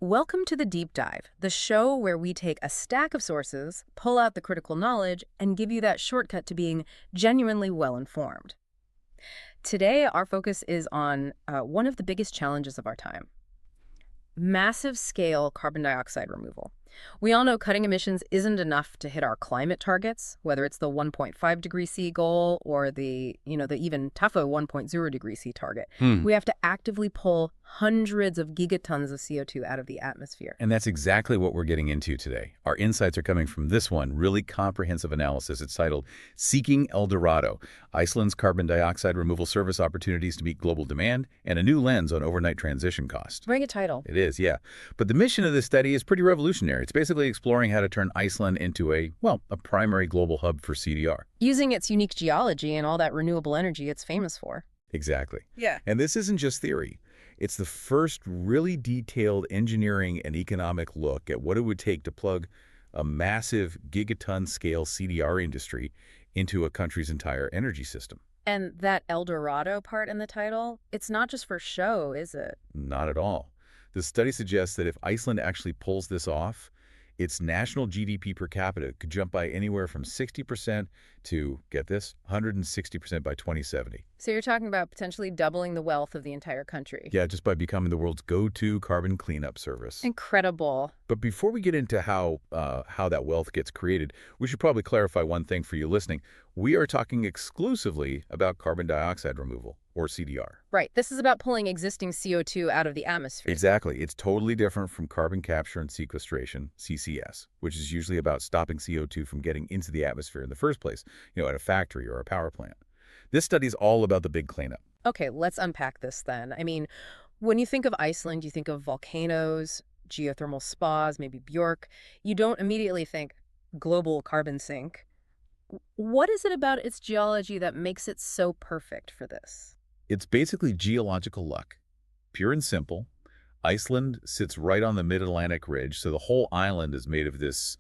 Welcome to the Deep Dive, the show where we take a stack of sources, pull out the critical knowledge, and give you that shortcut to being genuinely well-informed. Today, our focus is on one of the biggest challenges of our time: massive-scale carbon dioxide removal. We all know cutting emissions isn't enough to hit our climate targets, whether it's the 1.5 degree C goal or the even tougher 1.0 degree C target. Hmm. We have to actively pull hundreds of gigatons of CO2 out of the atmosphere. And that's exactly what we're getting into today. Our insights are coming from this one really comprehensive analysis. It's titled Seeking El Dorado, Iceland's Carbon Dioxide Removal Service Opportunities to Meet Global Demand, and a New Lens on Overnight Transition Cost. Bring a title. It is, yeah. But the mission of this study is pretty revolutionary. It's basically exploring how to turn Iceland into a primary global hub for CDR. Using its unique geology and all that renewable energy it's famous for. Exactly. Yeah. And this isn't just theory. It's the first really detailed engineering and economic look at what it would take to plug a massive gigaton-scale CDR industry into a country's entire energy system. And that El Dorado part in the title, it's not just for show, is it? Not at all. The study suggests that if Iceland actually pulls this off, its national GDP per capita could jump by anywhere from 60% to, get this, 160% by 2070. So you're talking about potentially doubling the wealth of the entire country. Yeah, just by becoming the world's go-to carbon cleanup service. Incredible. But before we get into how that wealth gets created, we should probably clarify one thing for you listening. We are talking exclusively about carbon dioxide removal, or CDR. Right. This is about pulling existing CO2 out of the atmosphere. Exactly. It's totally different from carbon capture and sequestration, CCS, which is usually about stopping CO2 from getting into the atmosphere in the first place, at a factory or a power plant. This study is all about the big cleanup. Okay, let's unpack this then. I mean, when you think of Iceland, you think of volcanoes, geothermal spas, maybe Bjork. You don't immediately think global carbon sink. What is it about its geology that makes it so perfect for this? It's basically geological luck. Pure and simple. Iceland sits right on the mid-Atlantic ridge, so the whole island is made of this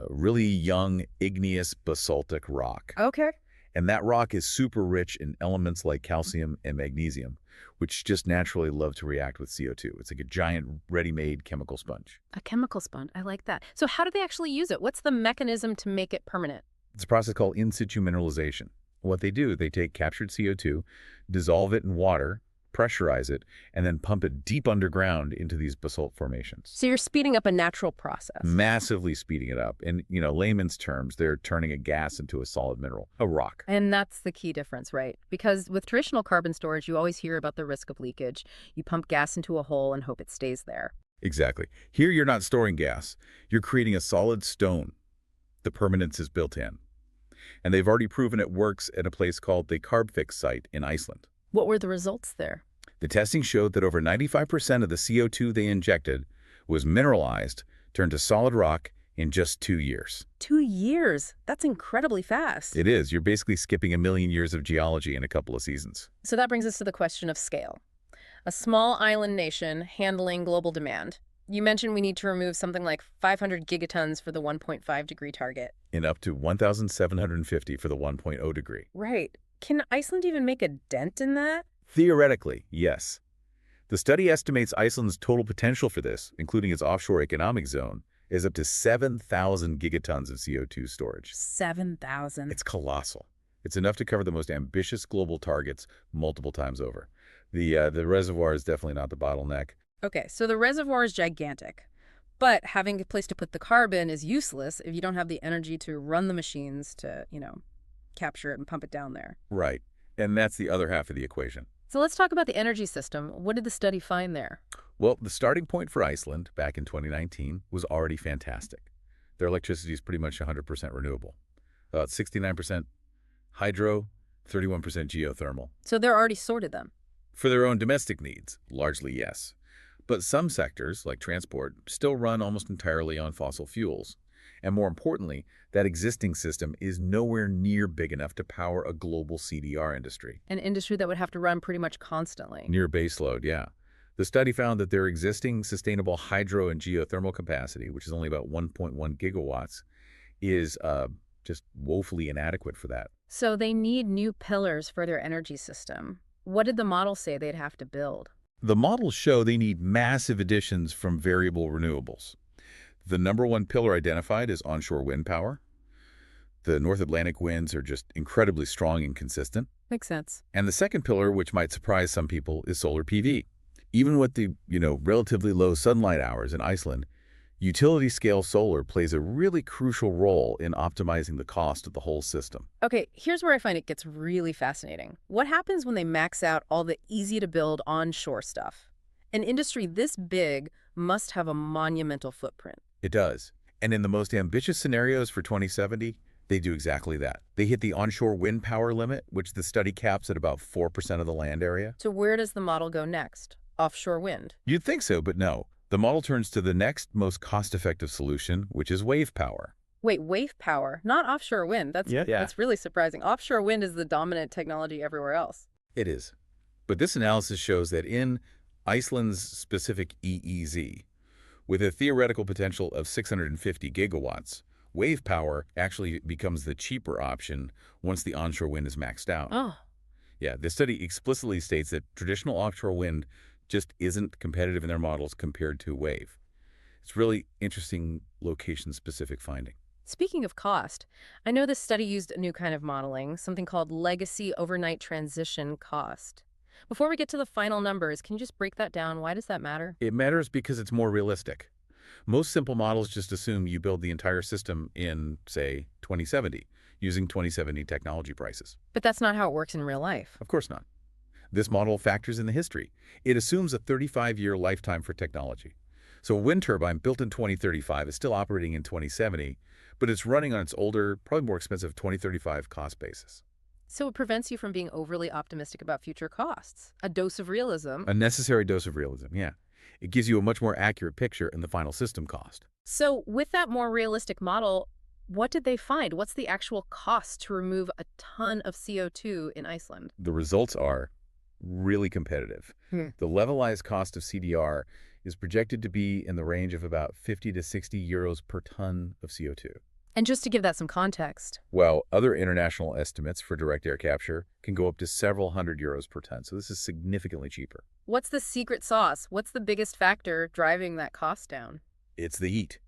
really young, igneous basaltic rock. Okay. And that rock is super rich in elements like calcium and magnesium, which just naturally love to react with CO2. It's like a giant, ready-made chemical sponge. A chemical sponge. I like that. So how do they actually use it? What's the mechanism to make it permanent? It's a process called in situ mineralization. What they do, they take captured CO2, dissolve it in water, pressurize it, and then pump it deep underground into these basalt formations. So you're speeding up a natural process. Massively speeding it up. In, layman's terms, they're turning a gas into a solid mineral, a rock. And that's the key difference, right? Because with traditional carbon storage, you always hear about the risk of leakage. You pump gas into a hole and hope it stays there. Exactly. Here, you're not storing gas. You're creating a solid stone. The permanence is built in. And they've already proven it works at a place called the Carbfix site in Iceland. What were the results there? The testing showed that over 95% of the CO2 they injected was mineralized, turned to solid rock in just 2 years. 2 years? That's incredibly fast. It is. You're basically skipping a million years of geology in a couple of seasons. So that brings us to the question of scale. A small island nation handling global demand. You mentioned we need to remove something like 500 gigatons for the 1.5 degree target. And up to 1,750 for the 1.0 degree. Right. Can Iceland even make a dent in that? Theoretically, yes. The study estimates Iceland's total potential for this, including its offshore economic zone, is up to 7,000 gigatons of CO2 storage. 7,000. It's colossal. It's enough to cover the most ambitious global targets multiple times over. The reservoir is definitely not the bottleneck. Okay, so the reservoir is gigantic. But having a place to put the carbon is useless if you don't have the energy to run the machines to, capture it and pump it down there. Right. And that's the other half of the equation. So let's talk about the energy system. What did the study find there? Well, the starting point for Iceland back in 2019 was already fantastic. Their electricity is pretty much 100% renewable. About 69% hydro, 31% geothermal. So they're already sorted them. For their own domestic needs, largely yes. But some sectors, like transport, still run almost entirely on fossil fuels. And more importantly, that existing system is nowhere near big enough to power a global CDR industry. An industry that would have to run pretty much constantly. Near baseload, yeah. The study found that their existing sustainable hydro and geothermal capacity, which is only about 1.1 gigawatts, is just woefully inadequate for that. So they need new pillars for their energy system. What did the model say they'd have to build? The models show they need massive additions from variable renewables. The number one pillar identified is onshore wind power. The North Atlantic winds are just incredibly strong and consistent. Makes sense. And the second pillar, which might surprise some people, is solar PV. Even with the, relatively low sunlight hours in Iceland, utility-scale solar plays a really crucial role in optimizing the cost of the whole system. Okay, here's where I find it gets really fascinating. What happens when they max out all the easy-to-build onshore stuff? An industry this big must have a monumental footprint. It does. And in the most ambitious scenarios for 2070, they do exactly that. They hit the onshore wind power limit, which the study caps at about 4% of the land area. So where does the model go next? Offshore wind? You'd think so, but no. The model turns to the next most cost-effective solution, which is wave power. Wait, wave power, not offshore wind. Yeah. That's really surprising. Offshore wind is the dominant technology everywhere else. It is. But this analysis shows that in Iceland's specific EEZ, with a theoretical potential of 650 gigawatts, wave power actually becomes the cheaper option once the onshore wind is maxed out. Oh, Yeah, this study explicitly states that traditional offshore wind just isn't competitive in their models compared to wave. It's really interesting location-specific finding. speaking of cost, I know this study used a new kind of modeling, something called legacy overnight transition cost. Before we get to the final numbers, can you just break that down? Why does that matter? It matters because it's more realistic. Most simple models just assume you build the entire system in, say, 2070, using 2070 technology prices. But that's not how it works in real life. Of course not. This model factors in the history. It assumes a 35-year lifetime for technology. So a wind turbine built in 2035 is still operating in 2070, but it's running on its older, probably more expensive 2035 cost basis. So it prevents you from being overly optimistic about future costs. A dose of realism. A necessary dose of realism, yeah. It gives you a much more accurate picture in the final system cost. So with that more realistic model, what did they find? What's the actual cost to remove a ton of CO2 in Iceland? The results are really competitive. The levelized cost of CDR is projected to be in the range of about 50 to 60 euros per ton of CO2. And just to give that some context, While other international estimates for direct air capture can go up to several hundred euros per ton. So this is significantly cheaper. what's the secret sauce? What's the biggest factor driving that cost down? It's the heat.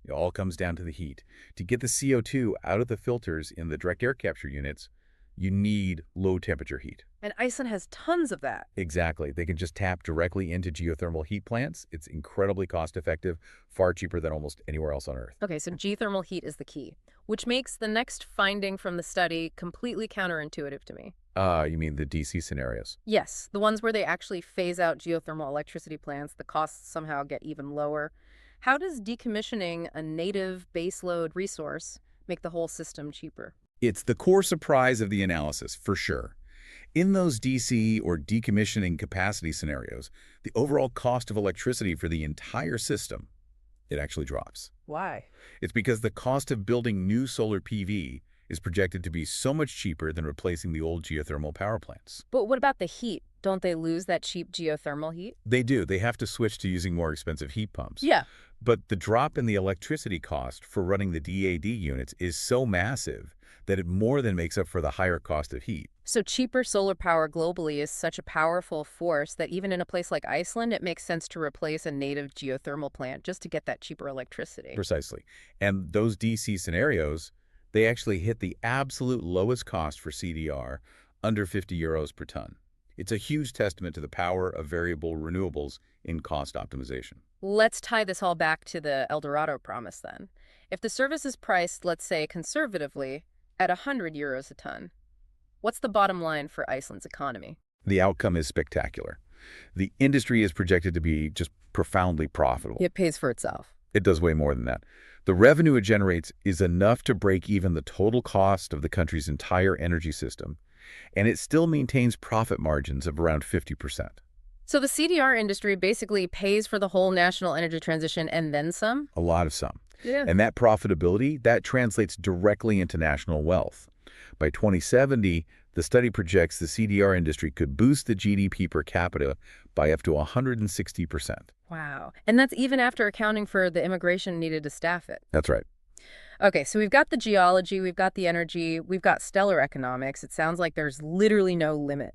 It all comes down to the heat. To get the CO2 out of the filters in the direct air capture units, you need low temperature heat. And Iceland has tons of that. Exactly. They can just tap directly into geothermal heat plants. It's incredibly cost effective, far cheaper than almost anywhere else on Earth. Okay, so geothermal heat is the key, which makes the next finding from the study completely counterintuitive to me. You mean the DC scenarios? Yes, the ones where they actually phase out geothermal electricity plants, the costs somehow get even lower. How does decommissioning a native baseload resource make the whole system cheaper? It's the core surprise of the analysis, for sure. In those DC or decommissioning capacity scenarios, the overall cost of electricity for the entire system, it actually drops. Why? It's because the cost of building new solar PV is projected to be so much cheaper than replacing the old geothermal power plants. But what about the heat? Don't they lose that cheap geothermal heat? They do. They have to switch to using more expensive heat pumps. Yeah. But the drop in the electricity cost for running the DAD units is so massive that it more than makes up for the higher cost of heat. So cheaper solar power globally is such a powerful force that even in a place like Iceland, it makes sense to replace a native geothermal plant just to get that cheaper electricity. Precisely. And those DC scenarios, they actually hit the absolute lowest cost for CDR, under 50 euros per ton. It's a huge testament to the power of variable renewables in cost optimization. Let's tie this all back to the El Dorado promise then. If the service is priced, let's say conservatively, at 100 euros a ton, what's the bottom line for Iceland's economy? The outcome is spectacular. The industry is projected to be just profoundly profitable. It pays for itself. It does way more than that. The revenue it generates is enough to break even the total cost of the country's entire energy system, and it still maintains profit margins of around 50%. So the CDR industry basically pays for the whole national energy transition and then some? A lot of some. Yeah. And that profitability, that translates directly into national wealth. By 2070, the study projects the CDR industry could boost the GDP per capita by up to 160%. Wow. And that's even after accounting for the immigration needed to staff it. That's right. Okay, so we've got the geology, we've got the energy, we've got stellar economics. It sounds like there's literally no limit.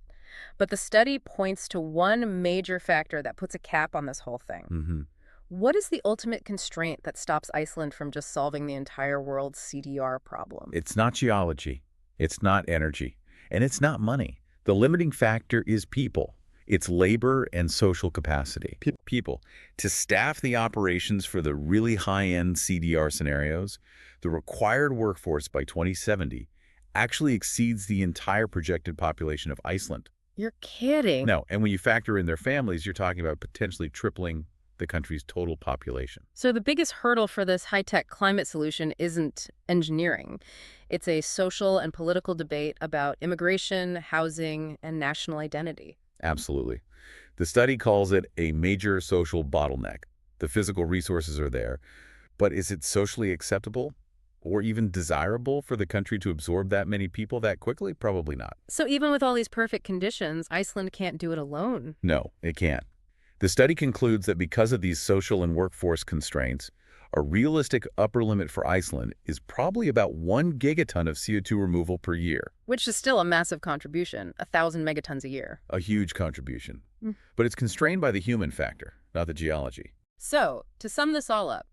But the study points to one major factor that puts a cap on this whole thing. Hmm. What is the ultimate constraint that stops Iceland from just solving the entire world's CDR problem? It's not geology, it's not energy, and it's not money. The limiting factor is people. It's labor and social capacity. People. To staff the operations for the really high-end CDR scenarios, the required workforce by 2070 actually exceeds the entire projected population of Iceland. You're kidding. No, and when you factor in their families, you're talking about potentially tripling the country's total population. So the biggest hurdle for this high-tech climate solution isn't engineering. It's a social and political debate about immigration, housing, and national identity. Absolutely. The study calls it a major social bottleneck. The physical resources are there, but is it socially acceptable or even desirable for the country to absorb that many people that quickly? Probably not. So even with all these perfect conditions, Iceland can't do it alone. No, it can't. The study concludes that because of these social and workforce constraints, a realistic upper limit for Iceland is probably about 1 gigaton of CO2 removal per year. Which is still a massive contribution, 1,000 megatons a year. A huge contribution. Mm. But it's constrained by the human factor, not the geology. So, to sum this all up,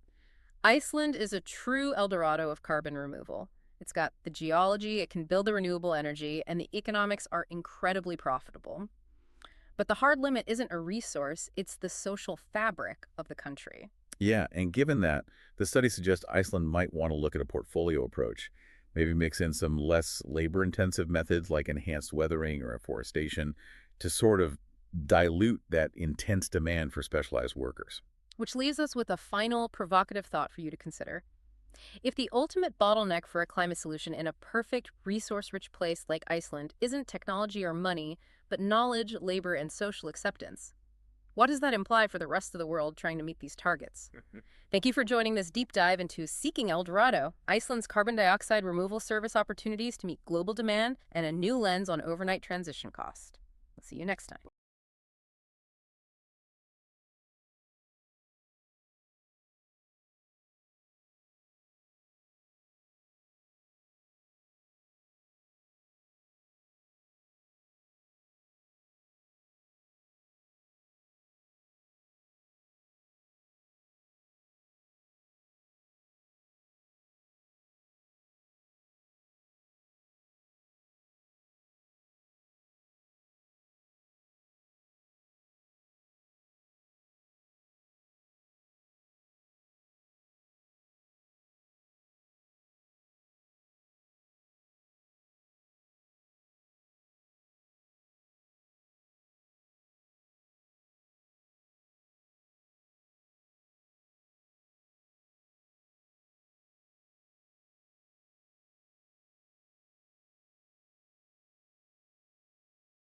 Iceland is a true El Dorado of carbon removal. It's got the geology, it can build the renewable energy, and the economics are incredibly profitable. But the hard limit isn't a resource, it's the social fabric of the country. Yeah, and given that, the study suggests Iceland might want to look at a portfolio approach, maybe mix in some less labor-intensive methods like enhanced weathering or afforestation to sort of dilute that intense demand for specialized workers. Which leaves us with a final provocative thought for you to consider. If the ultimate bottleneck for a climate solution in a perfect, resource-rich place like Iceland isn't technology or money, but knowledge, labor, and social acceptance, what does that imply for the rest of the world trying to meet these targets? Thank you for joining this deep dive into Seeking El Dorado, Iceland's carbon dioxide removal service opportunities to meet global demand and a new lens on overnight transition cost. We'll see you next time.